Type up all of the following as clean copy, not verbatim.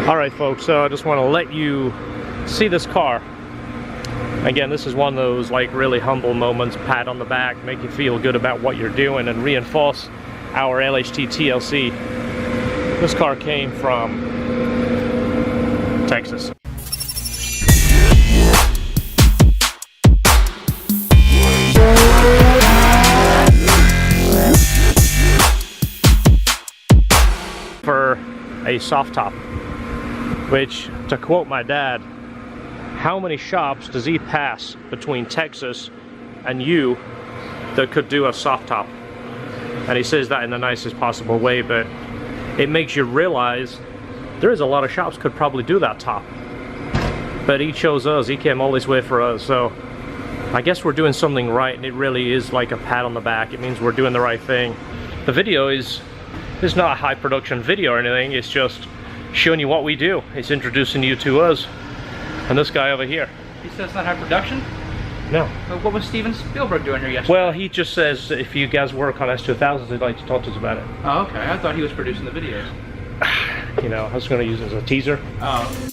Alright folks, so I just want to let you see this car. Again, this is one of those like really humble moments, pat on the back, make you feel good about what you're doing and reinforce our LHT TLC. This car came from Texas. For a soft top, which, to quote my dad, how many shops does he pass between Texas and you that could do a soft top? And he says that in the nicest possible way, but it makes you realize there is a lot of shops could probably do that top, but he chose us. He came all this way for us, so I guess we're doing something right, and it really is like a pat on the back. It means we're doing the right thing. The video is not a high production video or anything, it's just showing you what we do. It's introducing you to us and this guy over here. He says it's not high production? No. But what was Steven Spielberg doing here yesterday? Well, he just says if you guys work on S2000s, he'd like to talk to us about it. Oh, okay. I thought he was producing the videos. You know, I was going to use it as a teaser. Oh.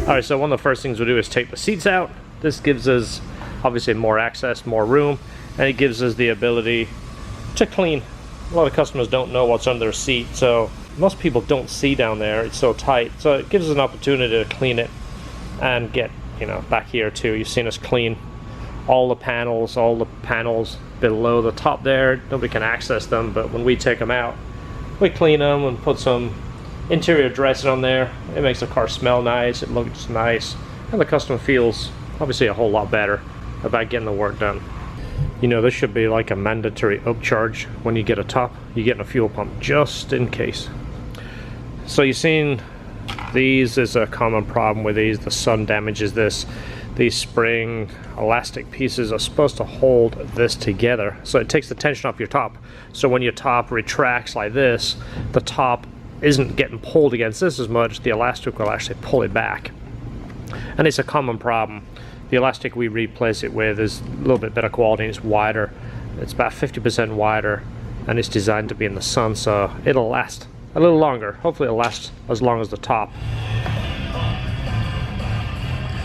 Alright, so one of the first things we do is take the seats out. This gives us obviously more access, more room, and it gives us the ability to clean. A lot of customers don't know what's under their seat, so most people don't see down there. It's so tight, so it gives us an opportunity to clean it and get, you know, back here too. You've seen us clean all the panels below the top there. Nobody can access them, but when we take them out, we clean them and put some interior dressing on there. It makes the car smell nice, it looks nice, and the customer feels obviously a whole lot better about getting the work done. You know, this should be like a mandatory upcharge when you get a top. You're getting a fuel pump just in case. So you've seen these is a common problem with these. The sun damages this. These spring elastic pieces are supposed to hold this together, so it takes the tension off your top. So when your top retracts like this, the top isn't getting pulled against this as much. The elastic will actually pull it back, and it's a common problem. The elastic we replace it with is a little bit better quality. It's wider. It's about 50% wider, and it's designed to be in the sun, so it'll last a little longer. Hopefully it'll last as long as the top.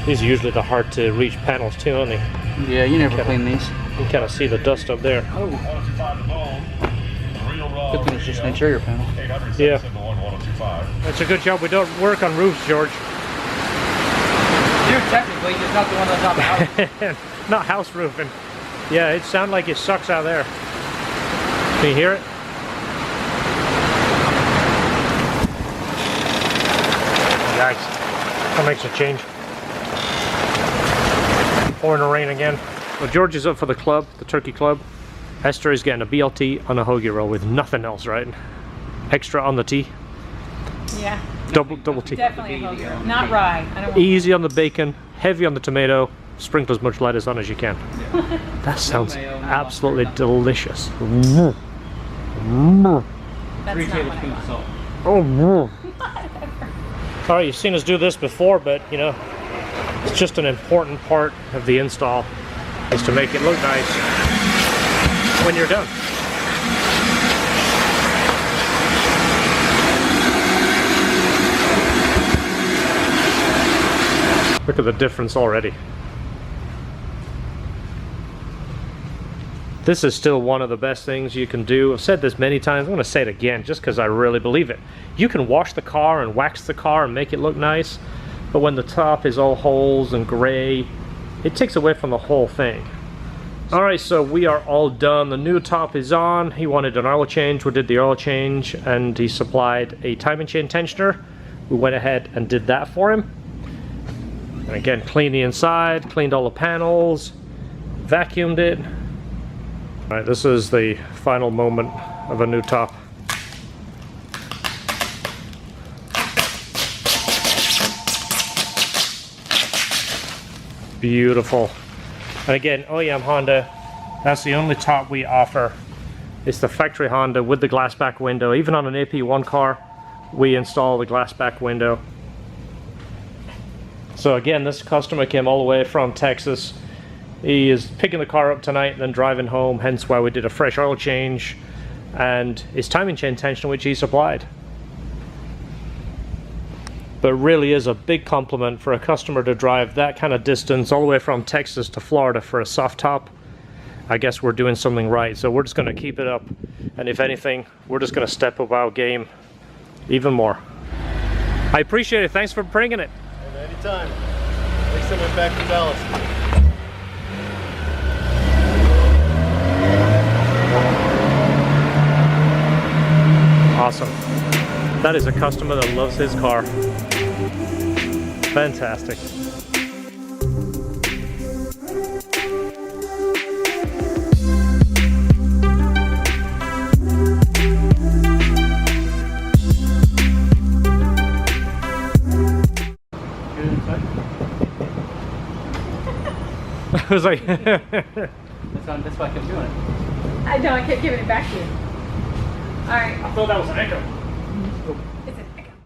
These are usually the hard to reach panels too, aren't they? Yeah, you never clean these. You kind of see the dust up there. Oh. Good thing it's just an interior panel. Yeah. It's a good job we don't work on roofs, George. You're technically just not the one on top of the house. Not house roofing. Yeah, it sounds like it sucks out there. Can you hear it? Yikes. That makes a change. Pouring the rain again. Well, George is up for the club, the turkey club. Esther is getting a BLT on a hoagie roll with nothing else, right? Extra on the tea. Yeah. Double tea. Definitely a hoagie. Not rye. I don't want Easy on the bacon, heavy on the tomato, sprinkle as much lettuce on as you can. That sounds absolutely delicious. That's not what I 3 tablespoons want. of salt. Oh. Alright, you've seen us do this before, but you know, it's just an important part of the install, is to make it look nice when you're done. Look at the difference already. This is still one of the best things you can do. I've said this many times, I'm going to say it again just because I really believe it. You can wash the car and wax the car and make it look nice, but when the top is all holes and gray, it takes away from the whole thing. Alright, so we are all done. The new top is on. He wanted an oil change. We did the oil change, and he supplied a timing chain tensioner. We went ahead and did that for him. And again, cleaned the inside, cleaned all the panels, vacuumed it. Alright, this is the final moment of a new top. Beautiful. And again, OEM Honda, that's the only top we offer. It's the factory Honda with the glass back window. Even on an AP1 car, we install the glass back window. So again, this customer came all the way from Texas. He is picking the car up tonight and then driving home, hence why we did a fresh oil change and his timing chain tensioner, which he supplied. But really is a big compliment for a customer to drive that kind of distance all the way from Texas to Florida for a soft top. I guess we're doing something right, so we're just going to keep it up, and if anything, we're just going to step up our game even more. I appreciate it. Thanks for bringing it. Anytime. Next time I'm back from Dallas. Awesome. That is a customer that loves his car. Fantastic. I was like, That's why I kept doing it. I know, I kept giving it back to you. All right. I thought that was an echo. It's